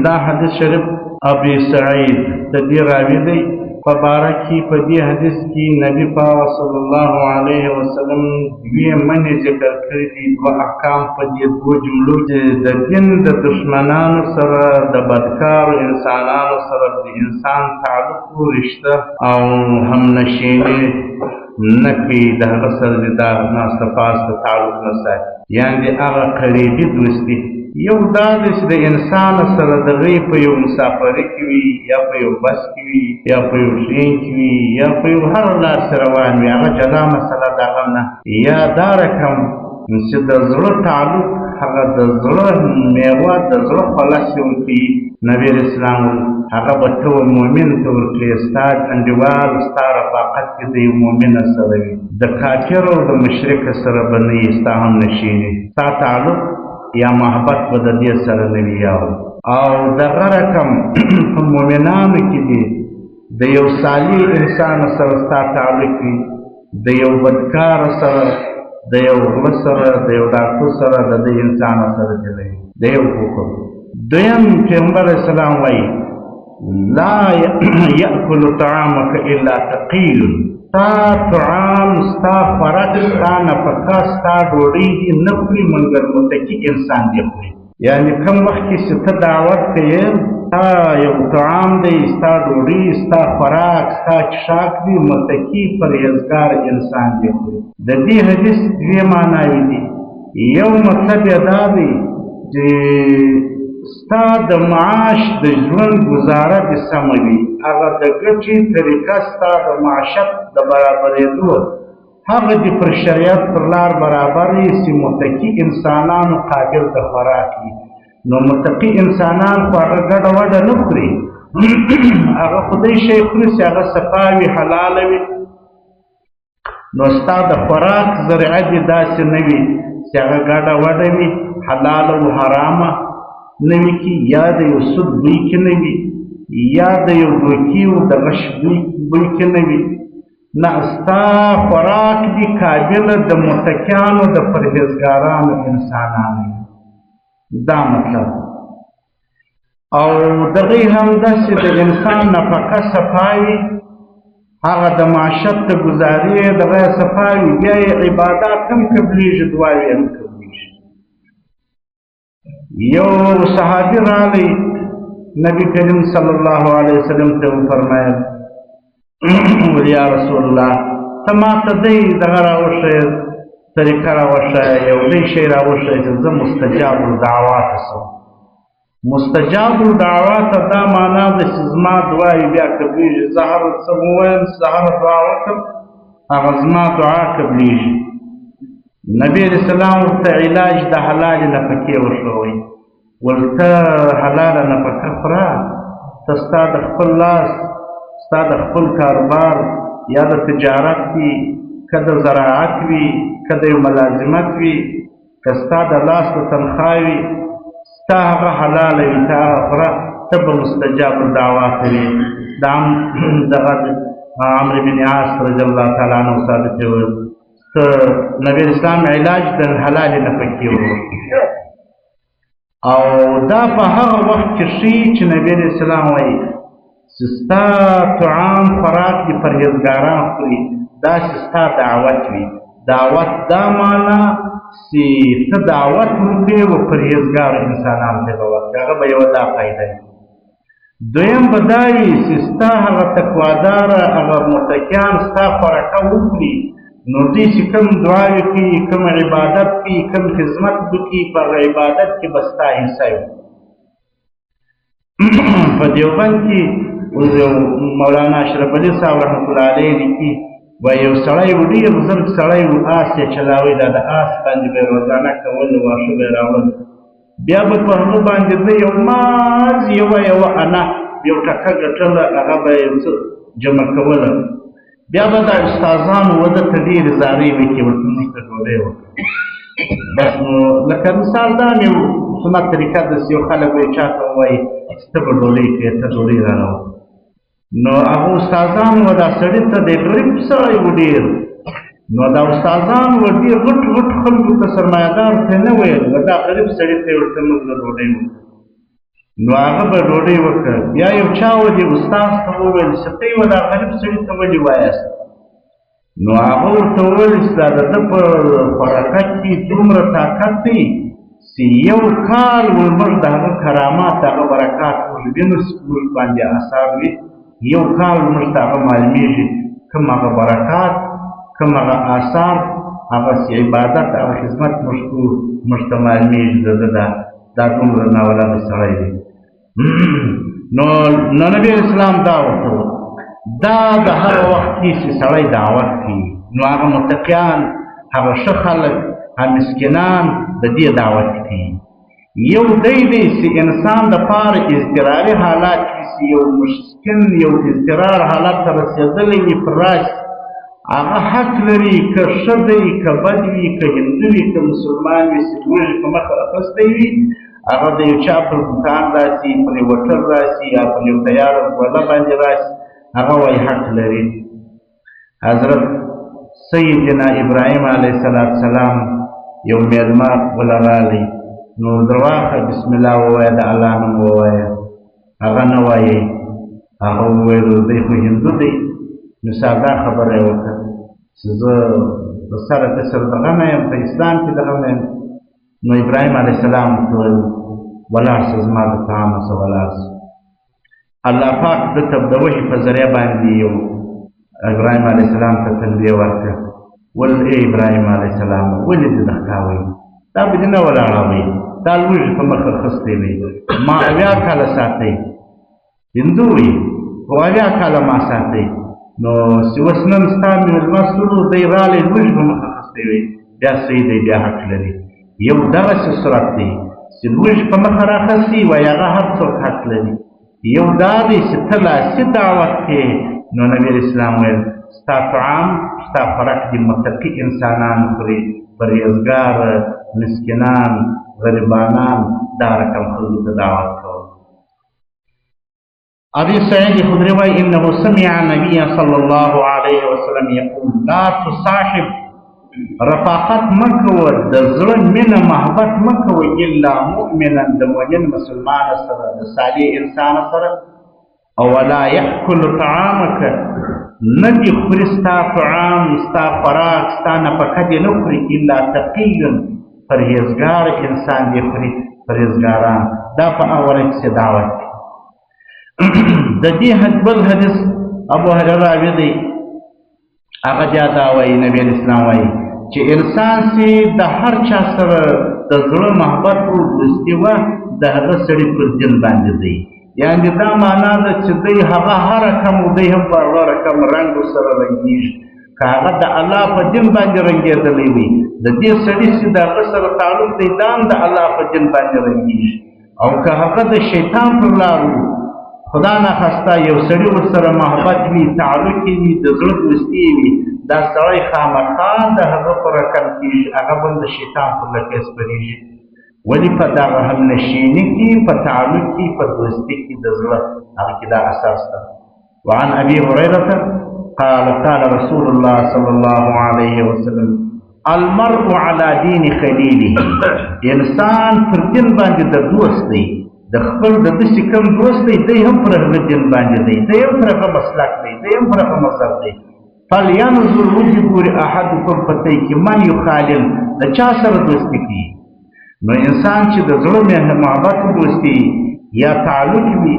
دا حدیث شریف ابي سعید د دې راوي دی په باره کې په دې حدیث کې نبی پاک صلی الله علیه وسلم دوی منې ذکر کړي دي دوه احکام په دې دوه جملو کې د دین د دشمنانو سره د بدکارو انسانانو سره د انسان تعلق او رشته او همنشیني نه کوي د هغه سره د ناسته پاسته تعلق نه ساتي یعنې هغه قریبي دوستي یو دا دی چې د انسان سره د هغې په یو مسافري کې وي یا په یو بس کې وي یا په یو ټرین کې وي یا په یو هر لار چې روان وي هغه جلا مسله د هغه نه یا دا رقم چې د زړه تعلق هغه د زړه میوه د زړه خلاص ورکوي نبي اسلام هغه به ته مؤمن ته ورکړي ستا انډیوال ستا رفاقت کې د یو مؤمن سره وي د کافر او د مشرک سره به نه وي ستا همنشیني ستا تعلق یا محبت به د دې سره نه وي او دغه رقم په مؤمنانو کې دي د یو صالح انسان سره ستا تعلق وي د یو بدکار سره د یو غله سره د یو ډاکټر سره د دې انسان سره دی د یو حکم دویم پیغمبر اسلام وایي لا یأکل طعامک الا ثقیل ستا طعام ستا خوراک ستا نفقه ستا ډوډۍ دي نه خوري مګر متکي انسان دی خوري یعنې کوم وخت کې چې ته دعوت کوې ستا یو طعام دی ستا ډوډۍ ستا خوراک ستا څښاک دی متکي پرهیزګار انسان دی خوري د دې حدیث دوې معناوې دي یو مطلب یې دا دی چې ستا د معاش د ژوند ګزاره دې سمه وي هغه د ګټې طریقه ستا د معاشت د برابرېدو هغه دې پر شریعت پر لار برابر وي چې متقي انسانانو قابل د خوراک وي نو متقي انسانان خو هغه ګډه وډه نه خوري هغه خدای شی خوري چې هغه صفا وي حلاله وي نو ستا د خوراک ذریعه دې داسې نه وي چې هغه ګډه وډه وي حلاله او حرامه نه وي کې یا د یو سود بوی کې نه وي یا د یو دوکي او د غش بوی کې نه وي نه ستا خوراک دي قابله د متکیانو د پرهیزګارانو انسانانو دا مطلب او دغې همداسې د انسان نفقه صفا وي هغه د معاشت د ګزارې دغه صفا وي بیا یې عبادات هم قبلېږي دعاوې هم قبلېږي یو صحابي راغی نبی کریم صلی الله علیه وسلم ته وفرمایل یا رسول الله ته ما ته دی دغه راوښیه طریقه راوښیه یو دی شی راوښیه چې زه مستجاب الدعوات شم مستجاب الدعوات دا معنا ده چې زما دعاوې بیا قبلېږي زه هر څه ووایم چې زه هره دعا وکړم هغه زما دعا قبلېږي نبی علیه السلام ورته علاج د حلالې نفقې وښوئ ورته حلاله نفقه خوره ته ستا د خپل لاس ستا د خپل کاروبار یا د تجارت وي که د زراعت وي که د یو ملازمت وي که ستا د لاس د تنخوا وي ستا هغه حلاله وي ته هغه خوره ته به مستجاب الدعوات وي دغه عمرو بن عاص رضی الله تعالی عنه ثابت ویل نبی اسلام علاج د حلالې نفقې وکړي او دا په هغه وخت کې ښیي چې نبی اسلام وایي چې ستا طعام خوراک دې پرهیزګاران خوري داسې ستا دعوت وي دعوت دا معنا چې ته دعوت ورکړې و پرهیزګارو انسانانو ته به ورکړې هغه به یوه دا فایده وي دویم به دا وي چې ستا هغه تقواداره هغه متکیان ستا خوراکه وکړي نو دوی چې کوم دعاوې کوي کوم عبادت کوي کوم خدمت وکړي په هغه عبادت کې به ستا حصه وي په دیوبند کې اوس یو مولانا اشرف علي صاحب رحمت الله علیه لیکي وایي یو سړی و ډېر بزرګ سړی و آس یې چلاوی دا د آس باندې به یې روزانه کول واښه به یې راوړل بیا به په هغه باندې ده یو ماز یوه انا یو ټکه ګټله هغه به یې څه جمع کوله بیا به دا استادانو وده ته ډېرې زارۍ وکړي ورته موږ ته ډوډۍ وکړه بس نو لکه مثال دا مې سنت طریقه داسې یو خلک به یې چا ته ووایي چې ته به ډوډۍ کوې ته ډوډۍ رانه نو هغه استادان و دا سړي ته د غریب سړی و ډېر نو دا استادان و ډېر غټ غټ خلکو ته سرمایهدار ته نه ویل و دا غریب سړي ته یې ورته موږ له ډوډۍ وکړه نو هغه به ډوډۍ وکړه. بیا یو چا ودې استاد ته وویل چې ته یې دا غریب سړي ته ولې وایاست؟ نو هغه ورته وویل چې دا د ده په حرکت کې دومره طاقت دی چې یو کال موږ د هغه کرامات هغه برکات موږ وینو چې موږ باندې اثار وي، یو کال موږ ته هغه معلومیږي کوم هغه برکات، کوم هغه اثار، هغه عبادت، هغه خدمت موږ ته معلومیږي. د ده دا دومره ناولده سړی دی. نو نبي اسلام دا ورته دا د هر وخت کې چې سړی دعوت کوي نو هغه متقیان، هغه ښه خلک، هغه مسکینان د دې دعوت کوي. یو دی چې انسان دپاره اضطراري حالات کې چې یو مسکین یو اضطرار حالت ته رسېدلی وي پر راشي، هغه حق لري که ښه دی که بد وي که هندو وي که مسلمان وي چې لوږې په مخه اخیستی وي، هغه د یو چا پر دوکان راسي، پر یو وټر راسي یا پر یو تیاره ګوله باندې راسي، هغه وایي حق لري. حضرت سیدنا ابراهیم علیه السلام یو میلمه وله رالی، نو درواخه بسم الله ووایه، د الله نوم ووایه. هغه نه وایي، هغه وویل دی خو هندو دی. نو ساده خبره یې وکړه چې زه د سره کسر دغه نه یم، په اسلام کې دغه نه یم. نو ابراهیم علیه السلام ورته وویل ولاړ شه زما د طعامه څه ولاړ شه. الله پاک ده ته د وحي په ذریعه باندې یو ابراهیم علیه السلام ته تنبیه ورکړه، ول ای ابراهیم علیه السلام ولې دې دغه کوئ؟ دا به دې نه ولاړوئ، دا لوږې په مخه اخیستی دی، ما 80 کاله ساتئ، هندو وي خو 80 کاله ما ساتئ. نو چې اوس نن ستا مېلمه سولو دی رالی لوږې په مخه اخیستی وي، بیا صحیح دی، بیا حق لري. یو دغسې صورت دی چې لوږې په مخه راخیستي وایي هغه هر څوک حق لري. یو دا دی چې ته لاسي دعوت کې، نو نبي اسلام ویل ستا طعام ستا خوراک دي متقي انسانان خوري، پرهیزګار، مسکینان، غریبانان، دا رقم خلکو ته دعوت کوه. ابي سعيد الخدري وایي انه سمع النبي صلى الله عليه وسلم يقول لا تصاحب، رفاقت مکوه، د زړه مینه محبت مکوه الا مؤمنا، د مؤمن مسلمان سره، د صالح انسان سره. او ولا یاکل طعامک، نه دې خوري ستا طعام، ستا خوراک، ستا نفقه دې نه خوري الا تقی، پرهیزګار انسان دې خوري، پرهیزګاران. دا په اوله کښې دعوت دی. د دې بل حدیث ابو هريره راوي دی، هغه بیا دا وایي نبي اسلام وایي چې انسان چې د هر چا سره د زړه محبت او دوستي وه، د هغه سړي پر دین باندې دی. یعنې دا معنا ده چې دی هغه هر رقم و دی هم په هغه رقم رنګ سره رنګېږي. که هغه د الله په دین باندې رنګېدلی وي، د دې سړي چې د هغه سره تعلق دی دا هم د الله په دین باندې رنګېږي. او که هغه د شیطان پر لار و، خدا ناخواسته یو سړي ورسره محبت وي، تعلق یې وي، د زړه دوستي وي، دا سړی خامخا د هغه په رقم کېږي، هغه به د شیطان پر لکۍ سپرېږي. ولې په دغه همنشیني کې، په تعلق کې، په دوستي کې د زړه هغه کې دا اساس ده. وعن ابي هريره قال قال رسول الله صلى الله عليه وسلم المرء على دين خليله، انسان پر دین باندې د دوست دی، د خپل د داسې کوم دوست دی، دی هم پر هغه دین باندې دی، دی هم پر هغه مسلک دی، دی هم پر هغه مذهب دی. فلینظر ودې ګوري احدکم په دی کې من یخالل، د چا سره دوستي کوي. نو انسان چې د زړه محبت دوستي یا تعلق وي،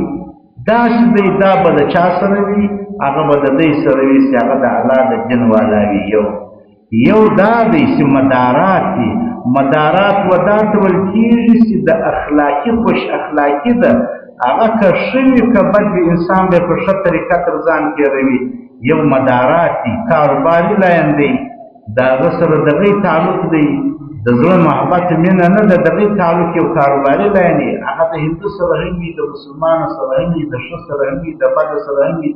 داسې دی دا به د چا سره وي، هغه به د دی سره وي چې هغه د الله د دین والا وي. یو دا دی چې مدارات دي، مدارات ودا ته ویل کېږي چې د اخلاقي خوش اخلاقي ده، هغه که ښه وي که بد وي، انسان به په ښه طریقه تر ځان تېروي. یو مدارات دي، کاروباري لاین دی، د هغه سره د هغې تعلق دی، د زړه محبت مینه نه ده، د هغې تعلق یو کاروباري لاین دی، هغه د هندو سره هم وي، د مسلمان سره هم وي، د ښه سره هم وي، د بد سره هم وي.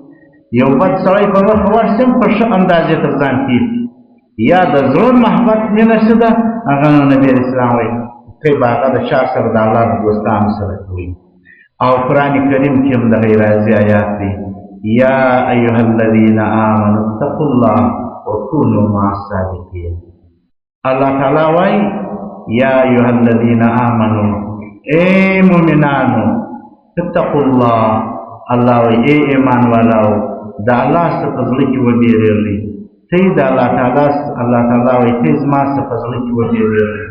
یو بد سړی په مخه ورشي هم په ښه اندازې تر ځان تېر. یا د زړه محبت مینه څه ده، هغه نبي اسلام وایي کوي به هغه د چا سره د الله د دوستانو سره کوي. او قرآن کریم کې هم دغه راځي آیات دی، یا ایها الذین آمنوا اتقوا الله وکونوا مع الصادقین. الله تعالی وایي یا ایها الذین آمنوا، ای مؤمنانو اتقوا الله الله وی اے ایمان والاو دا الله څخه په زړه کې وبېرېږئ ته د الله تعالی وی ته زما څخه په زړه کې وبېرېږئ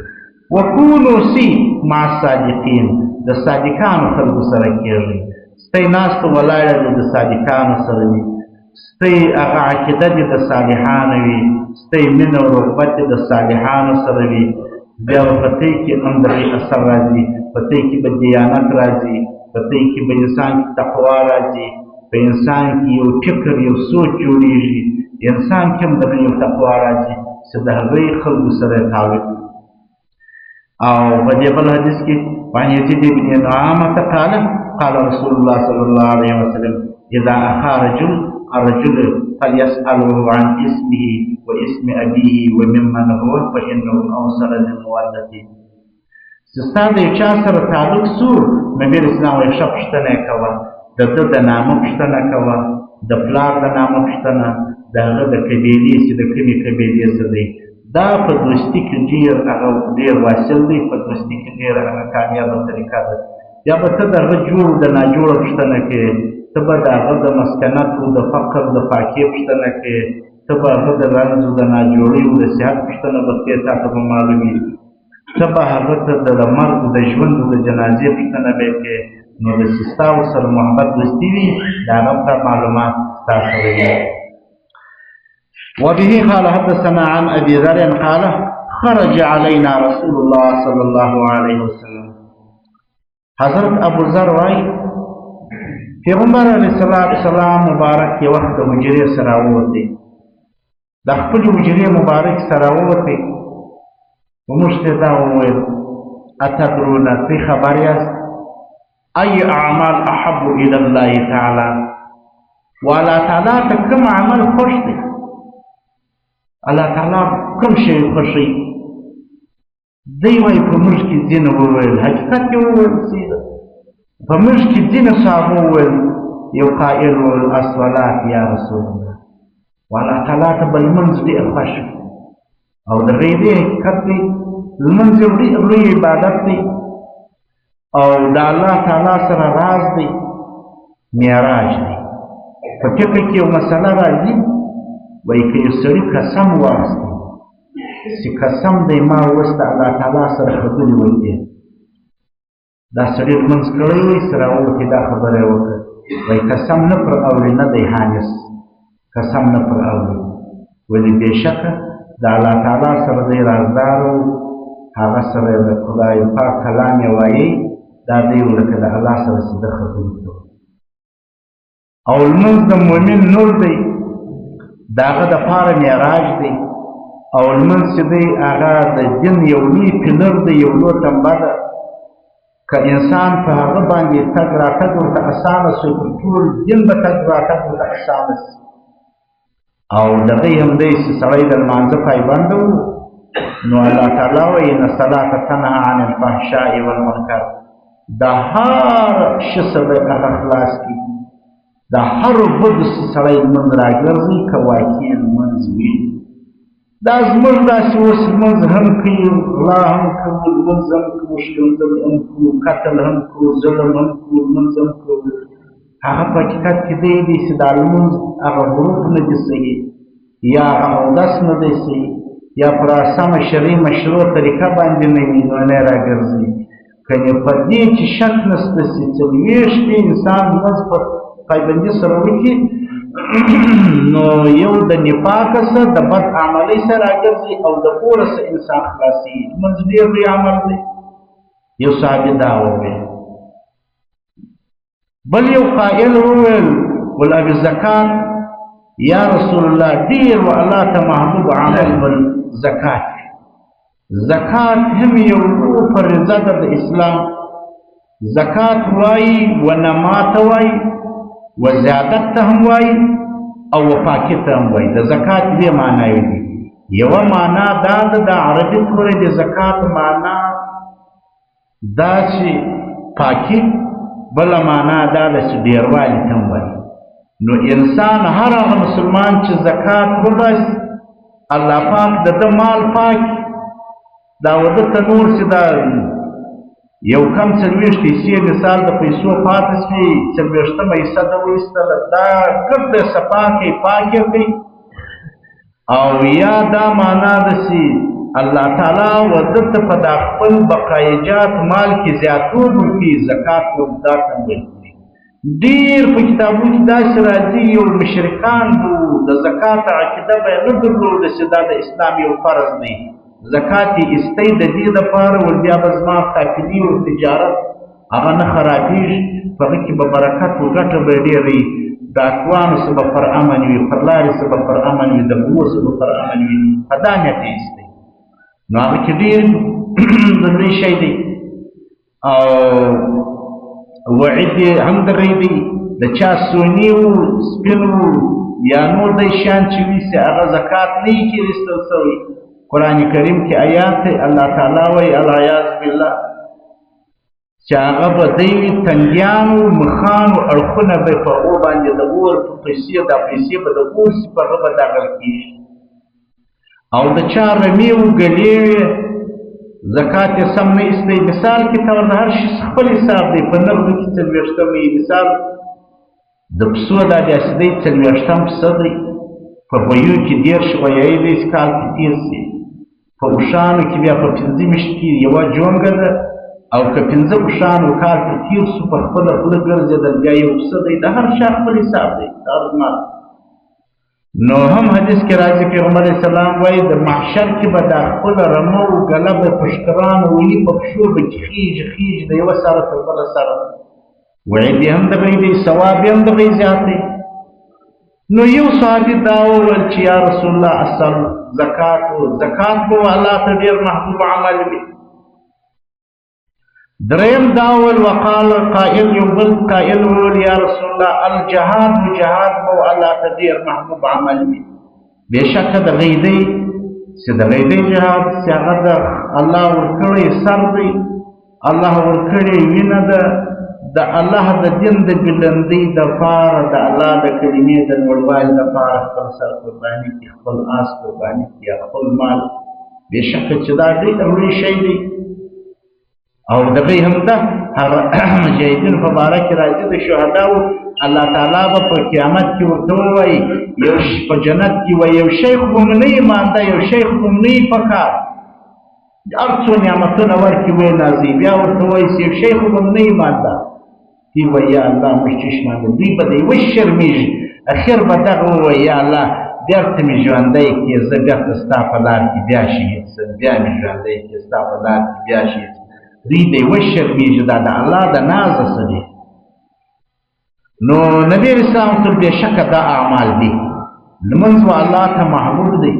وکونوا سي مع الصادقین د صادقانو خلکو سره کېږئ ستی ناسته ولاړه دې د صادقانو سره وي ستی هغه عقیده دې د صالحانو وي ستی مینه او رغبت دې د صالحانو سره وي بیا به په تی کې اندرې اثر راځي په تی کې به دیانت راځي په تی کې به انسان کې تقوا راځي په انسان کې یو فکر یو سوچ جوړېږي انسان کې هم دغه یو تقوا راځي چې د هغوی خلکو سره تعلق او په دې بل حدیث کې وعن يزيد بن نعامة قال رسول الله صلى الله عليه وسلم إذا أخا الرجل فليسأله عن اسمه واسم أبيه وممن هو فإنه أوصل للمودة ستا د یو چا سره تعلق سو نبي اسلام وایي ښه پوښتنه یې کوه د ده د نامه پوښتنه کوه د پلار د نامه پوښتنه د هغه د قبیلې چې د کومې قبیلې څه دی دا په دوستي کې ډېر واصل دی په دوستي کې ډېره هغه کامیابه طریقه ده یا به ته د هغه جوړ د ناجوړه پوښتنه کوې ته به د هغه د مسکنتو د فقر د فاقې پوښتنه کوې ته به هغه د رنځو د ناجوړیو د صحت پوښتنه به کوې تا ته به معلوم وي ته به هغه ته د مرګ د ژوند د جنازې پوښتنه به یې کوې نو د چې ستا ورسره محبت دوستي وي د هغه ته معلومات ستا سره وي وبه قال حدثنا عن ابي ذر قال خرج علينا رسول الله صلى الله عليه وسلم حضرت ابو ذر وايي پیغمبر علیه السلام مبارک یو وخت د حجرې سره راووتی د خپلې حجرې مبارک سره راووتی وموږ ته دا وویل اتدرون پرې خبر یاست ای اعمال احب الى الله تعالی والله تعالی ته کوم عمل خوښ دی الله تعالی کوم شی خوښوي دی وایي په موږ کې ځینې وویل حقیقت یې وویل په موږ کې ځینې صحابه وویل یو قائل وویل الصلات یا رسول الله والله تعالی ته به لمونځ ډېر خوښ او د غیبې حقیقت دی لمونځ یو ډېر لوی عبادت دی او د الله تعالی سره راز دی معراج دی په فقه کې یو مسله راځي وایي که یو سړي قسم واخیستی چې قسم دی ما اوس د الله تعالی سره خبرې وکړې دا سړي لمونځ کړی وایي سره راووتې دا خبره یې وکړه وایي قسم نه پر اوري نه دی حانس قسم نه پر اوري ولې بېشکه د الله تعالی سره دی رازدار و هغه سره د خدای پاک کلام یې وایي دا دی لکه د الله سره چې ده خبرې کوي او لمونځ د مؤمن نور دی د هغه دپاره معراج دی او لمونځ چې دی هغه د دین یو لوی پلر دی یو لوی تنبه ده که انسان په هغه باندې تګ راتګ ورته اسانه سوی په ټول دین به تګ راتګ ورته اسانه سي او دغه هم دی چې سړی د لمانځه پایبنده و نو الله تعالی وایي ان الصلاة تنهی عن الفحشاء والمنکر دا هر ښه سړی هغه خلاص کړي دا هر بد سړی لمونځ راګرځي که واقعي لمونځ وي دا زموږ داسې اوس لمونځ هم کوي غلا هم کوو لمونځ هم کوو ښکنځل هم کوو قتل هم کوو ظلم هم کوو لمونځ هم کوو هغه په حقیقت کې دی چې دا لمونځ هغه حروف نه دي صحیح یا هغه اودس نه دی صحیح یا پر سمه شرعي مشروع طریقه باندې نه وي نو نه راګرځي کنې په دې چې شک نشته چې څلوېښت انسان لمونځ په پایبندي سره وکړي نو یو د نفاقه سره د بد عملۍ سره راګرځي او د پوره سره انسان خلاصي لمونځ ډېر لوی عمل دی یو صحابي دا وویل بل یو قائل وویل ولابي زکات یا رسول الله ډېر و الله ته محبوب عمل بل زکات زکات هم یو فریضه ده د اسلام زکات وایي و نمات وایي و زیادت ته هم وایي او وفاقي ته هم وایي د زکات دې معناوې دي یوه معنا دا ده د عربي پورې د زکات معنا دا چې پاکي بله معنا دا ده چې ډېروالي ته هم وایي نو انسان هر هغه مسلمان چې زکات وباسي الله پاک د ده مال پاک دا وده ته نور چې دا یو کم 40 حصې مثال د پیسو پاتې شوي 40مه حصه ده وایستله دا ګرده صفا کوي پاکې کوي او یا دا معنا ده چې الله تعالی ورته په دا خپل بقایجات مال کې زیاتوب وکړي زکات وردا تنوي ډېر په کتابونو کې داسې راځي یو مشرکان وو د زکات عقیده به یې نه درلوده چې دا د اسلام یو فرض دی زکات یې ایستی د دې دپاره ول بیا به زما قافلي او تجارت هغه نه خرابېږي په هغه کې به برکت و ګټه به یې ډېره وي د اکوانو څه به پر امن وي پر لارې څه به پر امن وي د بو څه به پر امن وي په دا نیت یې ایستی نو هغه کې ډېر د لوی شی دی او وعید هم دغی دی د چا سونی و سپین و یا نور دی شیان چې وي چې هغه زکات نه یې کېدستل سوی قرآن کریم کې آیات دی الله تعالی وایي العیاذ بالله چې هغه به دی وي تنګیانو مخانو اړخونه به یې په هغو باندې د اور په پیسې دا پیسې به د اور سي په هغه به داغل کېږي او د چا رمې و ګلې وې زکات یې سم نه ایستی مثال کې ته ورته هر شي خپل حساب دی په نغدو کې 40 مثال د پسو دا داسې دی 40 پسه دی په بیو کې 10 غویایي دی کال کې 30 سي په اوښانو کې بیا په 5 میاشت کې یوه جونګه ده او که 5 اوښانو کال کې تېر سو په خپله خوله ګرځېدل بیا یو پسه دی د هر چا خپل حساب دی دا زما نو هم حدیث کې راځي پیغمبر اسلام وایي د محشر کې به دا خپله رمه و ګله به پشکرانو وني په پښو به چې خیږي د یوه سره تر بله سره وعید یې هم دغی دی ثواب یې هم دغی زیات دی نو یو صحابي دا وویل چې یا رسول الله اصل زکات به الله ته ډېر محبوب عمل وي دریم دا وویل وقال قائل یو بل قائل وویل یا رسول الله الجهاد به الله ته ډېر محبوب عمل وي بېشکه د غیدۍ چې د غیدۍ جهاد چې هغه د الله ورکړی سر دی الله ورکړی وینه ده د الله د دین د بلندۍ دپاره د الله د کلمې د لوړوالي دپاره خپل سر قرباني کړي خپل آس قرباني کړي یا خپل مال بېشکه چې دا ډېر لوی شی دی او دغه هم ده هغه مجاهدینو په باره کې راځي د شهداو الله تعالی به په قیامت کې ورته ووایي یو په جنت کې وایي یو شی خو به مو نه یې مانده یو شی خو به مو نه یې په کار هر څو نعمتونه ورکړي ویې نازوي بیا ورته وایي چې یو شی خو به مو نه یې مانده دی وایي یا الله موږ چشمانده دوی به د یوه شرمېږي اخر به دغه ووایي یا الله بیرته مې ژوندی کړې زه بیرته ستا په لار کې بیا شهید سم بیا مې ژوندی کړې ستا په لار کې بیا شهید دوی د یوه شرمېږي دا د الله د نازه څه دی نو نبی اسلام ته بېشکه دا اعمال دي لمونځ و الله ته محبوب دی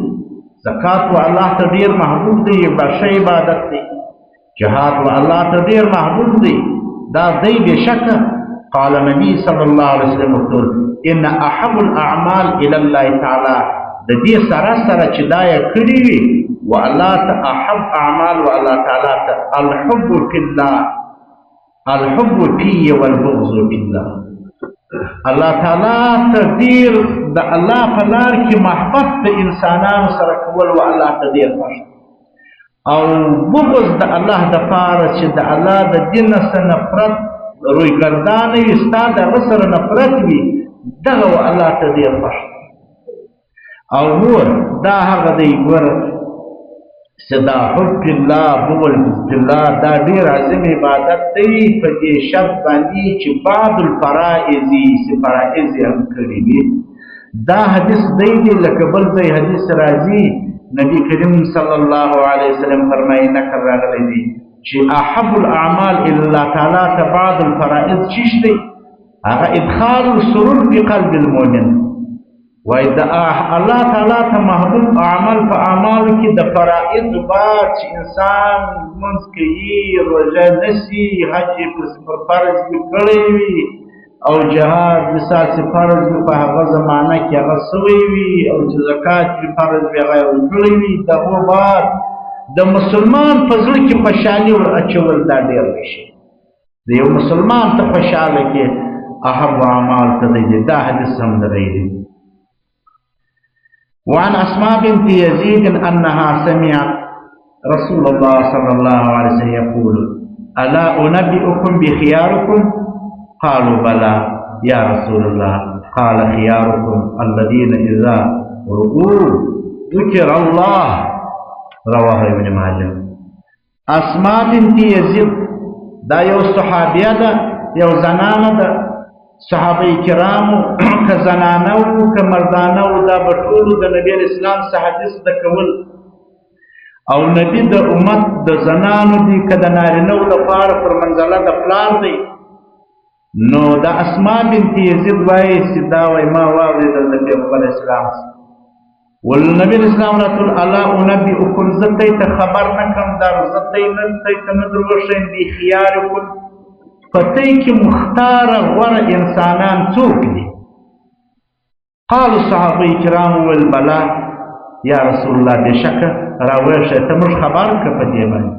زکات و الله ته ډېر محبوب دی یو ښه عبادت دی جهاد و الله ته ډېر محبوب دی دا دی بېشکه قال نبی صلی الله علیه وسلم ورته ان احب الاعمال الى الله تعالی د دې سره چې دا یې کړي وي و الله ته احب اعمال و الله تعالی ته الحب فی الله الحب فی والبغض فی الله الله تعالی ته ډېر د الله په لار کې محبت د انسانانو سره کول و الله ته ډېر خوښ او بغض د الله دپاره چې د الله د دین څخه نفرت رویګردانه وي ستا د هغه سره نفرت وي دغه و الله ته ډېر خوښ او نور دا هغه دی ګوره چې دا حب الله بغض الله دا ډېر عظیم عبادت دی په دې شرط باندې چې بعض الفرائض چې فرائض یې هم کړي وي دا حدیث دی لکه بل ځای حدیث راځي نبی کریم صلی الله علیه وسلم فرمایي نقل راغلی دی چې احب الاعمال الى الله تعالی ته بعض الفرائض چیش دی هغه ادخال السرور فی قلب المؤمن وای د الله تعالی ته محبوب اعمال په اعمالو کې د فرائض بعد چې انسان لمونځ کوي روژه نیسي حج یې پر فرض وي کړی وي او جهاد مثال چې فرض وي په هغه زمانه کې هغه سوی وي او چې زکات وي فرض وي هغه یې ورکړی وي د هغو بعد د مسلمان په زړه کې خوشحالي ور اچول دا ډېر لوی شی د یو مسلمان ته خوشحاله کې احب اعمال ته دی دا حدیث هم دغی دی وعن اسماء بنت يزيد انها سمعت رسول الله صلى الله عليه وسلم يقول الا انبئكم بخياركم قالوا بلى يا رسول الله قال خياركم الذين اذا رؤوا ذكر الله رواه ابن ماجه. اسماء بنت یزید دا یو صحابیه ده، یو زنانه ده. صحابه کرامو که زنانه وو که مردانه وو دا به ټولو د نبي اسلام څخه حدیث زده کول، او نبي د امت د زنانو دي که د نارینهو لپاره پر منزله د پلار دی. نو د اسماء بنت یزید وایي چې دا وایي ما واورېدل د پیغمبر اسلام والنبي اسلام رسول الا انبئکم زه دې ته خبر نه کړم در زه دې ته نه دروښیم بخیارکم په دې کې مختاره غوره انسانان څوک دي؟ قالوا صحابه کرام والبلا یا رسول الله بشکه راوښه ته موږ خبر که په دې باندې.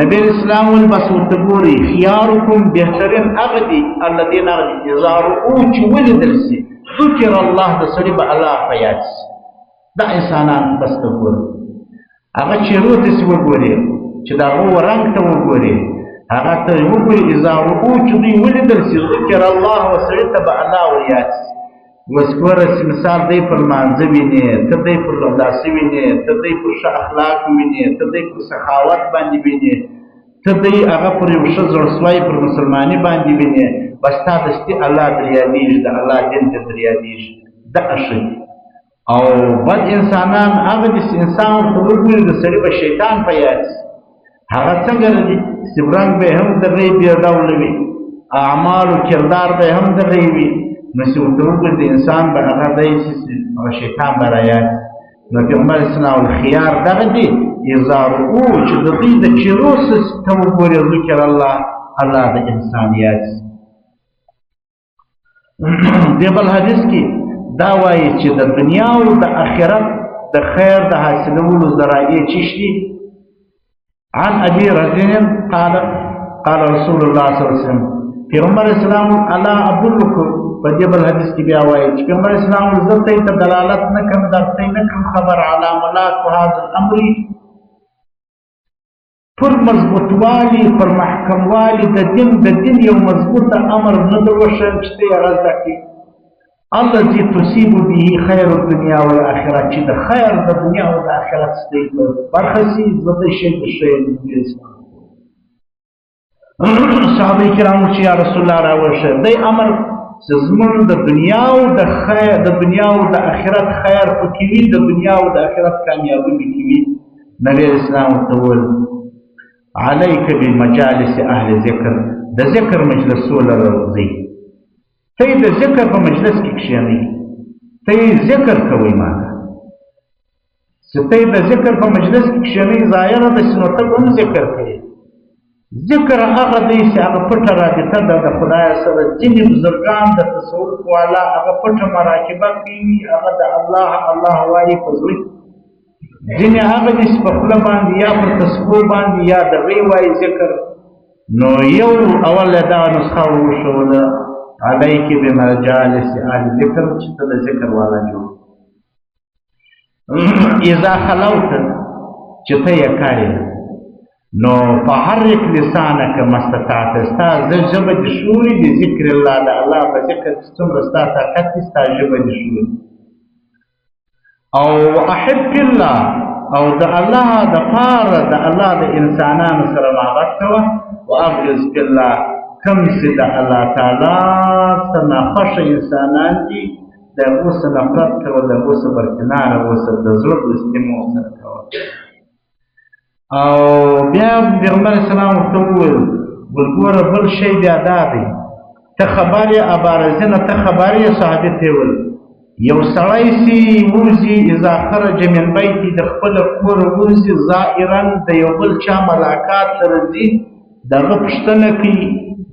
نبی اسلام ول بس ورته ګوري خياركم بهترین هغه دي الذين اذا رؤوا چې ولیدل شي ذکر الله د سړي به الله په یاد شي. دا انسانان بس ته ګوري هغه چې روته سي وګوري چې دا هغه رنګ ته وګوري هغه ته وګوري اذا رؤوا چې دوی ولیدل شي ذکر الله او سړي ته به الله ویاد شي. وسکوره چې مثال دی پر مانځه وینې، ته دی پر لوداسي وینې، ته دی پر ښه اخلاق وینې، ته دی پر سخاوت باندې وینې، ته دی هغه پر یو ښه زړسوی پر مسلماني باندې وینې، بس تا دستي الله در یادېږي، د الله دین ته در یادېږي. دغه ښه دي. او بد انسانان هغه دي چې انسان ورته وګوري د سړي به شیطان په یاد شي. هغه څنګه دي چې رنګ به هم دغه بې ډوله وي، اعمال و کردار به هم دغه وي، نو چې ورته وګوري د انسان به هغه دی چې شیطان به رایاد. نو پیغمبر اسلام الخيار دغه دي اذا رؤوا چې د دوی د چیرو ته وګوري ذکر الله الله د انسان یاد شي. دی بل حدیث کې دا وایي چې د دنیا او د آخرت د خیر د حاصلولو ذرایع څه دي؟ عن ابي رزين قال قال رسول الله صلى الله عليه وسلم پیغمبر اسلام الا ادلکم په دې بل حدیث کې بیا وایي چې پیغمبر اسلام عزت ته دلالت نه کوم درته نه کوم خبر علامات هذا الامر پر مضبوطوالی پر محکموالی د دین یو مضبوط امر نه دروښیم چې ته یې غزه کې الذي تصيب به خير الدنيا والاخره چې د خیر د دنیا او د آخرت ستې برخه سي زده شي د شی صحابه کرامو چې یا رسول الله راوښه دی امر چې زموږ د دنیا او د خیر د دنیا او د آخرت خیر پکې وي، د دنیا او د آخرت کامیابي پکې وي. نبی اسلام ورته وویل علیک بمجالس اهل ذکر د ذکر مجلسونه راځئ، ته د ذکر په مجلس کې کښېنئ، ته ذکر کوئ ماته چې ته د ذکر په مجلس کې کښېنئ ظاهره ده چې نو ته هم ذکر کوې. ذکر هغه دی چې هغه پټه رابطه ده د خدای سره. ځینې بزرګان د تصوف والا هغه پټه مراقبه کوي، هغه د الله الله وایي په زړه. ځینې هغه دي چې په خوله باندې یا په تسبیح باندې یا دغې وایي ذکر. نو یو اول دا نسخه وښوده علیک بمجالس اهل ذکر چې ته د ذکر والا جوړ. اذا خلوت چې ته یې کارې نو فحرک لسانک ما استطعت، ستا ژبه دې شوري د ذکر الله د الله په ذکر چې څومره ستا طاقت دي ستا ژبه دې شوري. او احب الله او د الله د پاره د الله د انسانانو سره محبت کوه. وابغض بالله کوم چې د الله تعالی څخه ناخوښه انسانان دي د هغو څخه نفرت کوه، د هغو څخه برکناره اوسه، د زړه دوستي سره کوه. او بیا پیغمبر اسلام ورته وویل ګوره بل شی بیا دا دی ته خبر یې ابارزینه ته خبر یې صحابي ته ویل یو سړی سي وځي اذا خرج من بیتي د خپل کور وځي زائرا د یو بل چا ملاقات ته ځي، دغه پوښتنه کوي،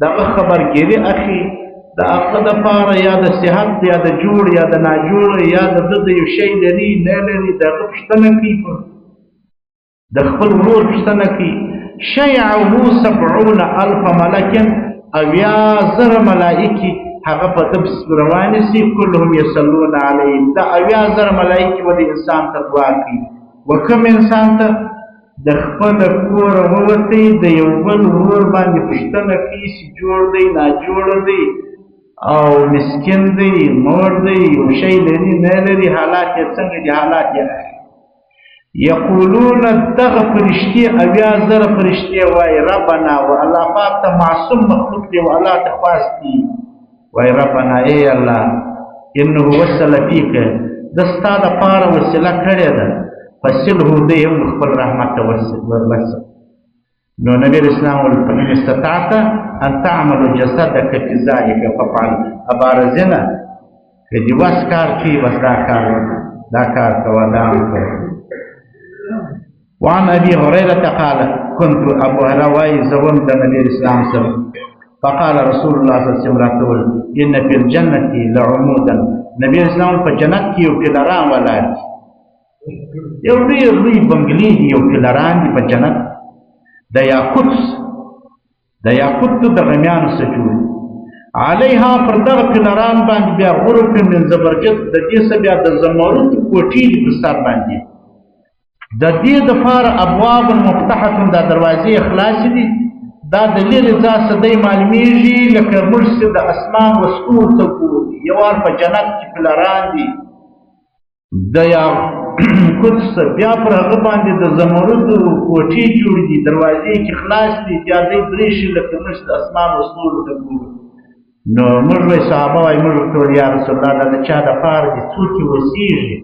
دغه خبرګیري اخلي د هغه دپاره یا د صحت یا د جوړ یا د ناجوړ یا د ده د یو شی لري نه لري، دغه پوښتنه کوي، د خپل ورور پوښتنه کوي. شیعه 70,000 ملک، 80,000 ملائکې هغه په ده پسې روانې سي، کلهم یصلون علیه. دا 80,000 ملائکې به د انسان ته دعا کوي. و کوم انسان ته؟ د خپل کوره ووتی د یو بل ورور باندې پوښتنه کوي چې جوړ دی ناجوړه دی او مسکین دی مور دی یو شی لري نه لري حالات یې څنګه دي حالات یې یقولون دغه فرشتې اویا زره فرشتې وایي ربنا و الله پاک ته معصوم مخلوق دی و الله ته خاص دي وایي ربنا ای الله انه وصل فیک د ستا دپاره وسیله کړې ده فصله دی هم خپل رحمت ته ورسه نو نبی اسلام فإن استطعت ان تعمل جسدك في ذلك فافعل ابارزنا که دې وس کار کوي بس دا کار کوه دا وکړه وعن ابي هريره قال كنت ابو هريره زوم النبي الاسلام سره فقال رسول الله صلى الله عليه وسلم ان في الجنه لعمودا نبي الاسلام په جنت کې یو پلران ولاړ یو ډېر لوی بنګلې دي یو پلران دي په جنت د یاقوتو د غمیانو څخه جوړ علیها پر دغه پلران باندې بیا غرف من زبرجد د دې څخه بیا د زمرد کوټې دي په سر باندې د دې دپاره ابواب مفتحه دا دروازې خلاصې دي دا د لرې ځای څخه دی معلومیږي لکه موږ چې د اسمان وسکور ته ګورو یو وار په جنت کې پلران دي د یاقوت څخه بیا پر هغه باندې د زمردو کوټې جوړې دي دروازې کې خلاص دي بیا دی برېښي لکه موږ د اسمان وسکور ته ګورو نو موږ وایي صحابه وایي موږ ورته ویل یا رسول الله دا د چا دپاره دي څوک یې وسیږي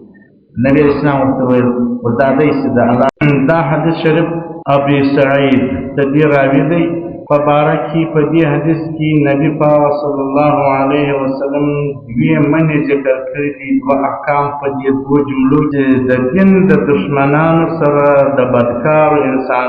نبی اسلام ورته ویل وردا دی چې د الله دا حدیث شریف ابي سعید د دې راوي دی په باره کې په دې حدیث کې نبی پاک صلی الله علیه وسلم دوی منې ذکر کړي دي دوه احکام په دې دوه جملو کې د دین د دشمنانو سره د بدکارو انسان